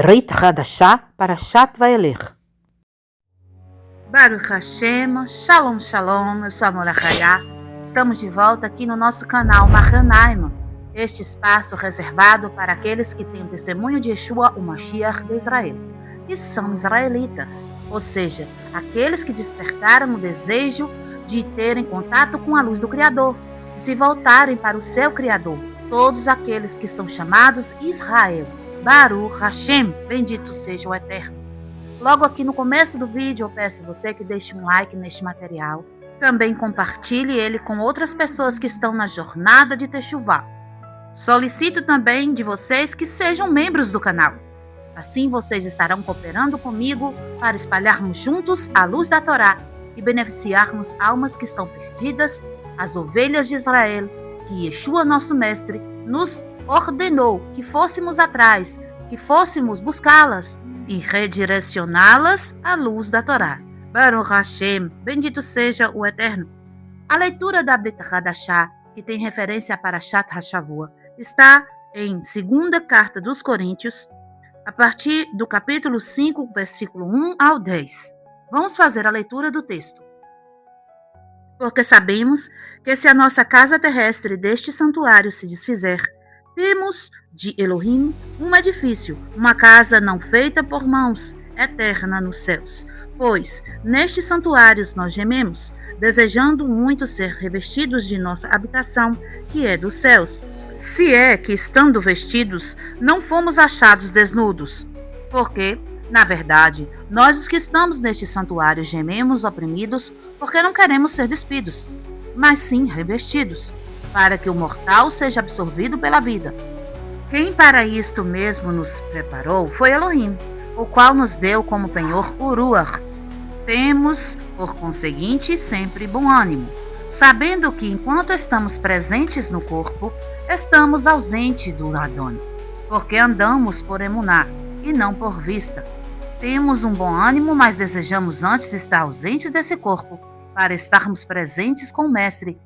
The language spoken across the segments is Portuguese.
Brit Hadashah Parashat Vaelech. Baruch Hashem, Shalom Shalom, eu sou a Morachaya. Estamos de volta aqui no nosso canal Mahanaim, este espaço reservado para aqueles que têm o testemunho de Yeshua, o Mashiach de Israel, e são israelitas, ou seja, aqueles que despertaram o desejo de terem contato com a luz do Criador, de se voltarem para o seu Criador, todos aqueles que são chamados Israel. Baruch Hashem, bendito seja o Eterno. Logo aqui no começo do vídeo eu peço a você que deixe um like neste material, também compartilhe ele com outras pessoas que estão na jornada de Teshuvá. Solicito também de vocês que sejam membros do canal. Assim vocês estarão cooperando comigo para espalharmos juntos a luz da Torá e beneficiarmos almas que estão perdidas, as ovelhas de Israel, que Yeshua, nosso mestre, nos ordenou que fôssemos atrás, que fôssemos buscá-las e redirecioná-las à luz da Torá. Baruch Hashem, bendito seja o Eterno. A leitura da Brit Hadashah, que tem referência a Parashat Hashavua, está em 2ª Carta dos Coríntios, a partir do capítulo 5, versículo 1 ao 10. Vamos fazer a leitura do texto. Porque sabemos que se a nossa casa terrestre deste santuário se desfizer, temos de Elohim um edifício, uma casa não feita por mãos, eterna nos céus. Pois nestes santuários nós gememos, desejando muito ser revestidos de nossa habitação, que é dos céus. Se é que, estando vestidos, não fomos achados desnudos. Porque, na verdade, nós os que estamos neste santuário gememos oprimidos, porque não queremos ser despidos, mas sim revestidos, para que o mortal seja absorvido pela vida. Quem para isto mesmo nos preparou foi Elohim, o qual nos deu como penhor o Ruach. Temos, por conseguinte, sempre bom ânimo, sabendo que enquanto estamos presentes no corpo, estamos ausentes do Adon, porque andamos por emuná e não por vista. Temos um bom ânimo, mas desejamos antes estar ausentes desse corpo, para estarmos presentes com o Mestre,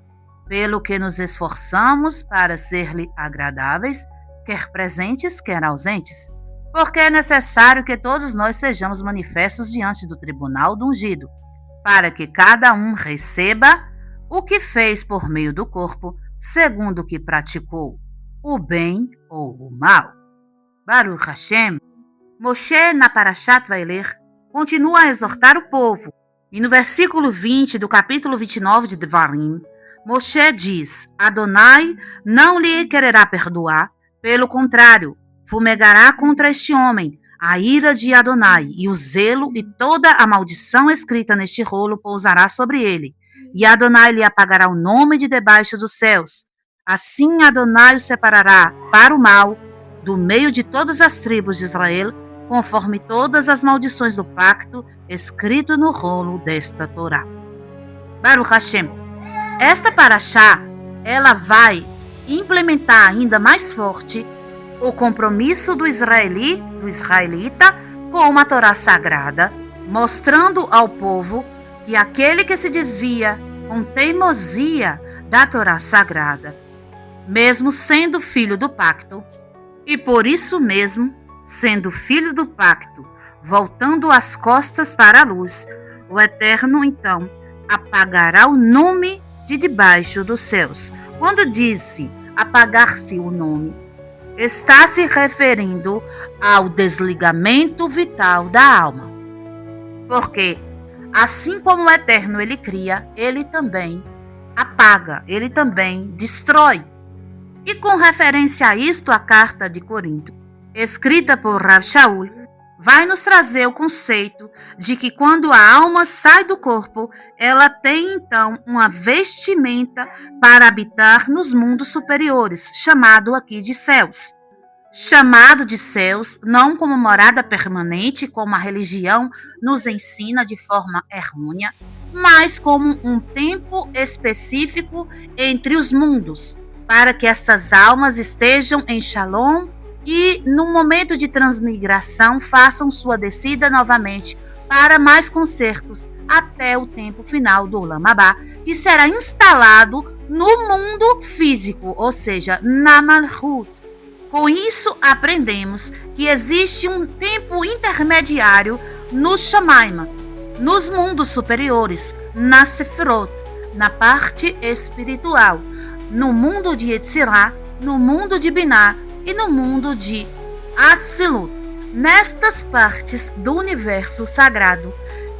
pelo que nos esforçamos para ser-lhe agradáveis, quer presentes, quer ausentes. Porque é necessário que todos nós sejamos manifestos diante do tribunal do ungido, para que cada um receba o que fez por meio do corpo, segundo o que praticou, o bem ou o mal. Baruch Hashem. Moshe, na Parashat Vaelech, continua a exortar o povo, e no versículo 20 do capítulo 29 de Devarim, Moshe diz: Adonai não lhe quererá perdoar, pelo contrário, fumegará contra este homem a ira de Adonai, e o zelo e toda a maldição escrita neste rolo pousará sobre ele, e Adonai lhe apagará o nome de debaixo dos céus. Assim Adonai o separará para o mal do meio de todas as tribos de Israel, conforme todas as maldições do pacto escrito no rolo desta Torá. Baruch Hashem. Esta Parashá, ela vai implementar ainda mais forte o compromisso do israelita com a Torá sagrada, mostrando ao povo que aquele que se desvia com teimosia da Torá sagrada, mesmo sendo filho do pacto, e por isso mesmo, sendo filho do pacto, voltando as costas para a luz, o Eterno então apagará o nome de debaixo dos céus. Quando disse apagar-se o nome, está se referindo ao desligamento vital da alma. Porque, assim como o Eterno ele cria, ele também apaga, ele também destrói. E com referência a isto, a carta de Corinto, escrita por Rav Shaul, vai nos trazer o conceito de que quando a alma sai do corpo, ela tem então uma vestimenta para habitar nos mundos superiores, chamado aqui de céus. Chamado de céus não como morada permanente, como a religião nos ensina de forma errônea, mas como um tempo específico entre os mundos, para que essas almas estejam em Shalom e, no momento de transmigração, façam sua descida novamente para mais concertos até o tempo final do Olam Abá, que será instalado no mundo físico, ou seja, na Malchut, Com isso, aprendemos que existe um tempo intermediário no Shamaima, nos mundos superiores, na Sefirot, na parte espiritual, no mundo de Yetzirah, no mundo de Binah e no mundo de Atzilut. Nestas partes do universo sagrado,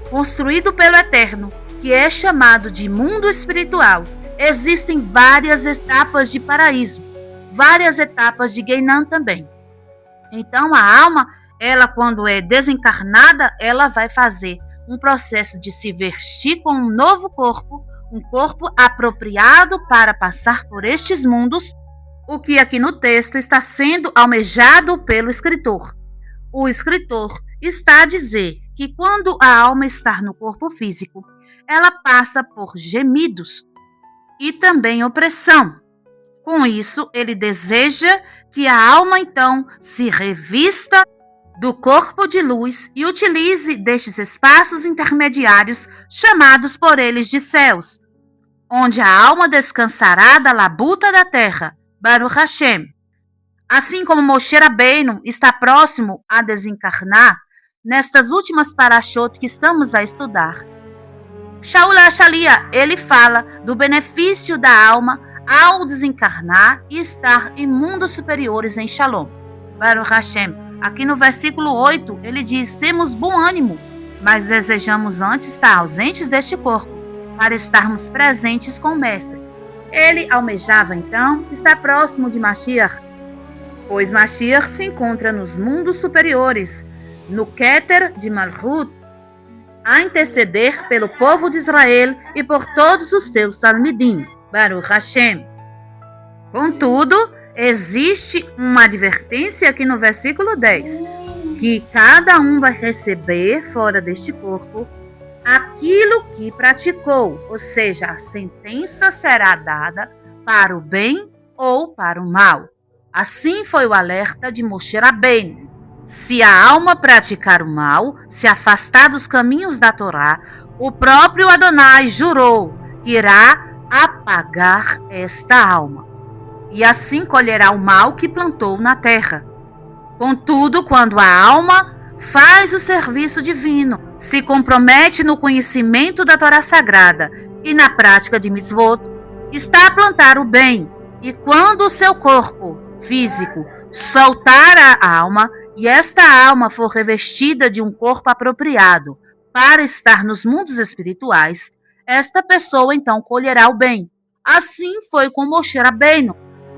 construído pelo Eterno, que é chamado de mundo espiritual, existem várias etapas de paraíso, várias etapas de Geinam também. Então a alma, ela quando é desencarnada, ela vai fazer um processo de se vestir com um novo corpo, um corpo apropriado para passar por estes mundos, o que aqui no texto está sendo almejado pelo escritor. O escritor está a dizer que quando a alma está no corpo físico, ela passa por gemidos e também opressão. Com isso, ele deseja que a alma, então, se revista do corpo de luz e utilize destes espaços intermediários chamados por eles de céus, onde a alma descansará da labuta da terra, Baruch Hashem. Assim como Moshe Rabbeinu está próximo a desencarnar, nestas últimas parashot que estamos a estudar, Shaul HaShalia, ele fala do benefício da alma ao desencarnar e estar em mundos superiores em Shalom. Baruch Hashem. Aqui no versículo 8, ele diz: temos bom ânimo, mas desejamos antes estar ausentes deste corpo, para estarmos presentes com o Mestre. Ele almejava, então, estar próximo de Mashiach, pois Mashiach se encontra nos mundos superiores, no Keter de Malchut, a interceder pelo povo de Israel e por todos os teus Talmidim. Baruch Hashem. Contudo, existe uma advertência aqui no versículo 10, que cada um vai receber fora deste corpo aquilo que praticou, ou seja, a sentença será dada para o bem ou para o mal. Assim foi o alerta de Moshe Rabbeinu. Se a alma praticar o mal, se afastar dos caminhos da Torá, o próprio Adonai jurou que irá apagar esta alma, e assim colherá o mal que plantou na terra. Contudo, quando a alma faz o serviço divino, se compromete no conhecimento da Torá Sagrada e na prática de mitzvot, está a plantar o bem, e quando o seu corpo físico soltar a alma, e esta alma for revestida de um corpo apropriado para estar nos mundos espirituais, esta pessoa então colherá o bem. Assim foi com Moshe Rabbeinu.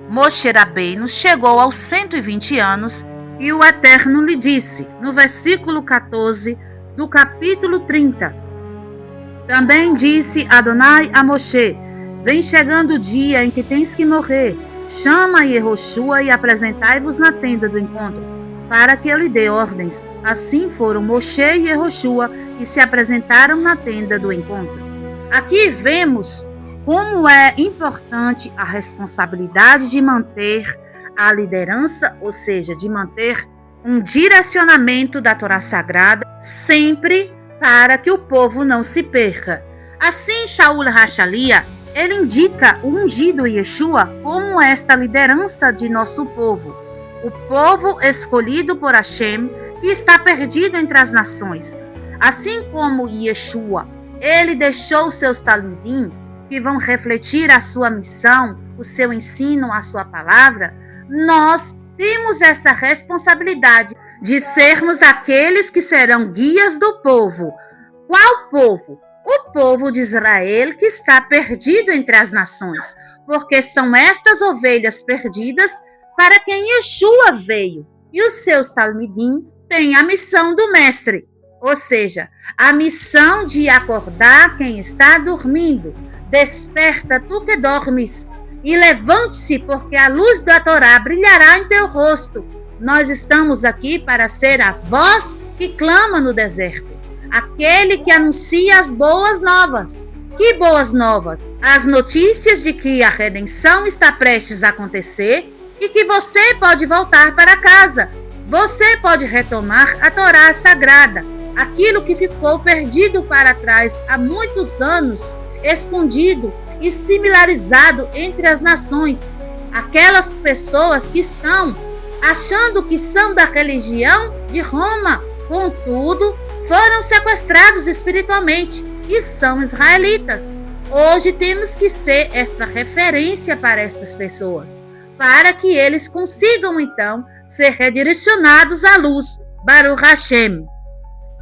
Moshe Rabbeinu chegou aos 120 anos e o Eterno lhe disse, no versículo 14 do capítulo 30, também disse Adonai a Moshe: vem chegando o dia em que tens que morrer. Chama Yehoshua e apresentai-vos na tenda do encontro, para que eu lhe dê ordens. Assim foram Moshe e Yehoshua e se apresentaram na tenda do encontro. Aqui vemos como é importante a responsabilidade de manter a liderança, ou seja, de manter um direcionamento da Torá Sagrada, sempre para que o povo não se perca. Assim, Shaul HaShalia, ele indica o ungido Yeshua como esta liderança de nosso povo, o povo escolhido por Hashem, que está perdido entre as nações. Assim como Yeshua, ele deixou seus Talmidim, que vão refletir a sua missão, o seu ensino, a sua palavra, nós temos essa responsabilidade de sermos aqueles que serão guias do povo. Qual povo? O povo de Israel, que está perdido entre as nações, porque são estas ovelhas perdidas para quem Yeshua veio. E os seus Talmidim têm a missão do mestre, ou seja, a missão de acordar quem está dormindo. Desperta tu que dormes e levante-se, porque a luz da Torá brilhará em teu rosto. Nós estamos aqui para ser a voz que clama no deserto, aquele que anuncia as boas novas. Que boas novas? As notícias de que a redenção está prestes a acontecer e que você pode voltar para casa. Você pode retomar a Torá Sagrada, aquilo que ficou perdido para trás há muitos anos, escondido e similarizado entre as nações, aquelas pessoas que estão achando que são da religião de Roma. Contudo, foram sequestrados espiritualmente e são israelitas. Hoje temos que ser esta referência para estas pessoas, para que eles consigam então ser redirecionados à luz. Baruch Hashem.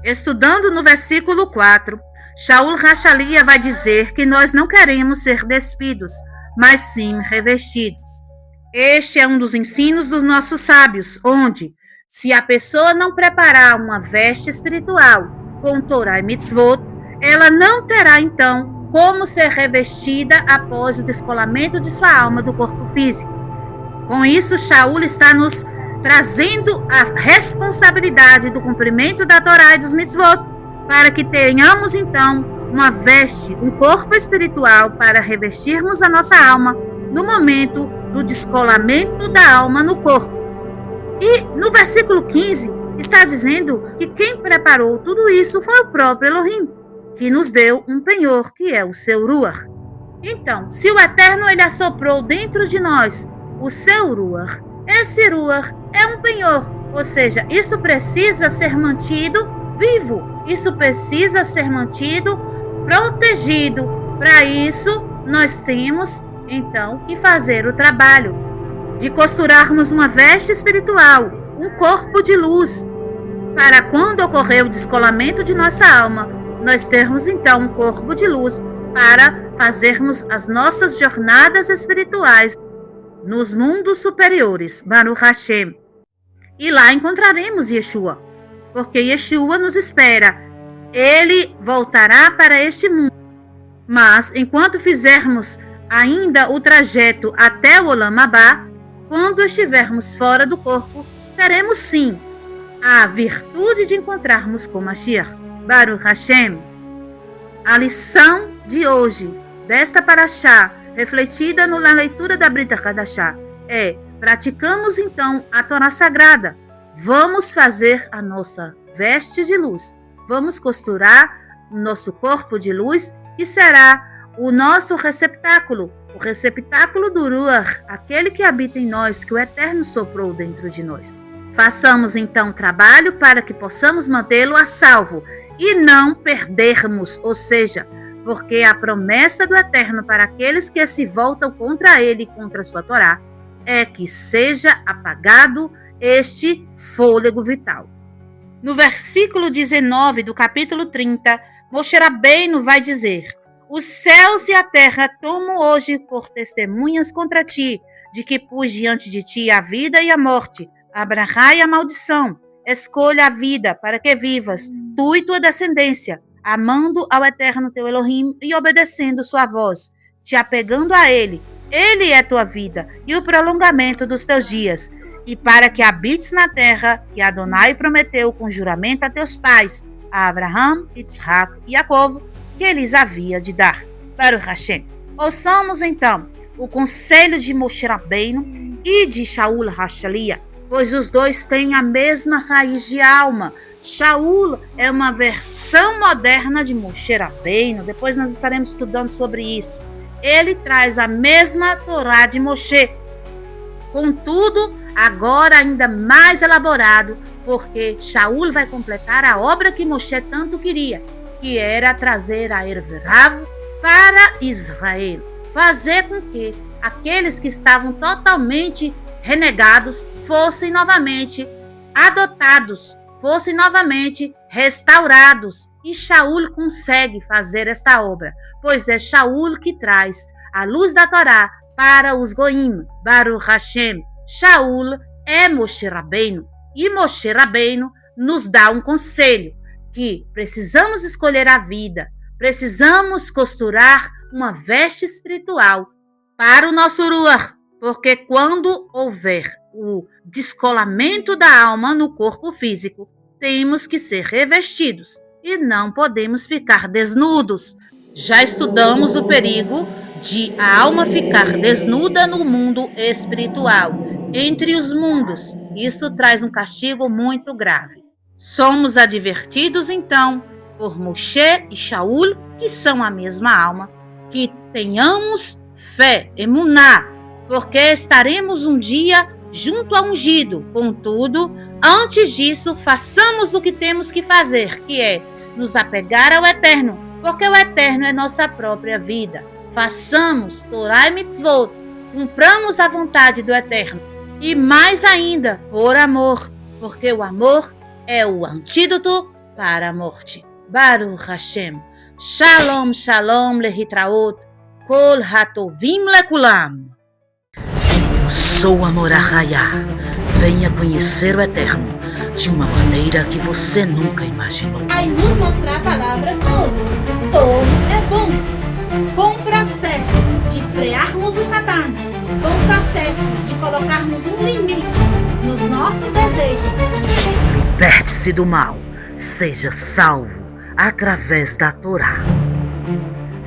Estudando no versículo 4, Shaul Hachalia vai dizer que nós não queremos ser despidos, mas sim revestidos. Este é um dos ensinos dos nossos sábios, onde, se a pessoa não preparar uma veste espiritual com Torá e Mitzvot, ela não terá então como ser revestida após o descolamento de sua alma do corpo físico. Com isso, Shaul está nos trazendo a responsabilidade do cumprimento da Torá e dos Mitzvot, para que tenhamos então uma veste, um corpo espiritual para revestirmos a nossa alma no momento do descolamento da alma no corpo. E no versículo 15 está dizendo que quem preparou tudo isso foi o próprio Elohim, que nos deu um penhor, que é o seu Ruach. Então, se o Eterno ele assoprou dentro de nós o seu Ruach, esse Ruach é um penhor, ou seja, isso precisa ser mantido vivo, isso precisa ser mantido protegido. Para isso, nós temos então que fazer o trabalho de costurarmos uma veste espiritual, um corpo de luz, para quando ocorrer o descolamento de nossa alma, nós termos então um corpo de luz para fazermos as nossas jornadas espirituais nos mundos superiores, Baruch Hashem. E lá encontraremos Yeshua, porque Yeshua nos espera. Ele voltará para este mundo. Mas, enquanto fizermos ainda o trajeto até o Olam Abá, quando estivermos fora do corpo, teremos sim a virtude de encontrarmos com Mashiach. Baruch Hashem. A lição de hoje, desta Parashá, refletida na leitura da Brit Hadashá, é: praticamos então a Torá Sagrada. Vamos fazer a nossa veste de luz. Vamos costurar o nosso corpo de luz, que será o nosso receptáculo, o receptáculo do Ruach, aquele que habita em nós, que o Eterno soprou dentro de nós. Façamos então o trabalho para que possamos mantê-lo a salvo e não perdermos, ou seja, porque a promessa do Eterno para aqueles que se voltam contra ele e contra a sua Torá é que seja apagado este fôlego vital. No versículo 19 do capítulo 30, Moshe Rabbeinu vai dizer: os céus e a terra tomam hoje por testemunhas contra ti, de que pus diante de ti a vida e a morte, a brachá e a maldição. Escolha a vida para que vivas, tu e tua descendência, amando ao Eterno teu Elohim e obedecendo sua voz, te apegando a ele. Ele é tua vida e o prolongamento dos teus dias, e para que habites na terra que Adonai prometeu com juramento a teus pais, a Abraham, Yitzhak e Jacob, que ele lhes havia de dar. Baruch Hashem. Ouçamos então o conselho de Moshe Rabbeinu e de Shaul Hachalia, pois os dois têm a mesma raiz de alma. Shaul é uma versão moderna de Moshe Rabbeinu, depois nós estaremos estudando sobre isso. Ele traz a mesma Torá de Moshe, contudo, agora ainda mais elaborado, porque Shaul vai completar a obra que Moshe tanto queria, que era trazer a Erverav para Israel, fazer com que aqueles que estavam totalmente renegados fossem novamente adotados, fossem novamente restaurados. E Shaul consegue fazer esta obra, pois é Shaul que traz a luz da Torá para os Goim. Baruch Hashem. Shaul é Moshe Rabbeinu, e Moshe Rabbeinu nos dá um conselho, que precisamos escolher a vida, precisamos costurar uma veste espiritual para o nosso Ruach, porque quando houver o descolamento da alma no corpo físico, temos que ser revestidos e não podemos ficar desnudos. Já estudamos o perigo de a alma ficar desnuda no mundo espiritual, entre os mundos. Isso traz um castigo muito grave. Somos advertidos, então, por Moshe e Shaul, que são a mesma alma, que tenhamos fé, emuná, porque estaremos um dia junto ao ungido. Contudo, antes disso, façamos o que temos que fazer, que é nos apegar ao Eterno, porque o Eterno é nossa própria vida. Façamos Torá e Mitzvot, cumpramos a vontade do Eterno. E mais ainda, por amor, porque o amor é o antídoto para a morte. Baruch Hashem. Shalom, shalom, lehitraot, kol hatovim lekulam. Eu sou a Morahaya. Venha conhecer o Eterno de uma maneira que você nunca imaginou. Aí nos mostrar a palavra todo. Todo é bom. Com o processo de frearmos o Satã, com o processo de colocarmos um limite nos nossos desejos. Liberte-se do mal. Seja salvo através da Torá.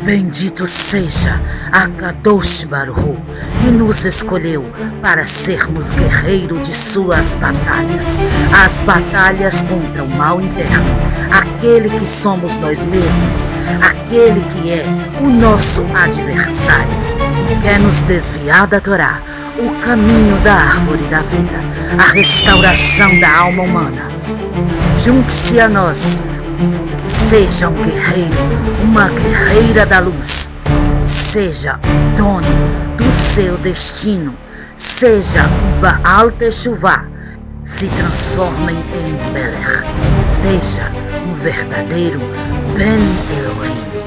Bendito seja a Kadosh Baruch Hu, que nos escolheu para sermos guerreiros de suas batalhas, as batalhas contra o mal interno, aquele que somos nós mesmos, aquele que é o nosso adversário e quer nos desviar da Torá, o caminho da árvore da vida, a restauração da alma humana. Junte-se a nós. Seja um guerreiro, uma guerreira da luz. Seja o dono do seu destino. Seja um Baal Teshuvah. Se transforme em Melech. Seja um verdadeiro Ben Elohim.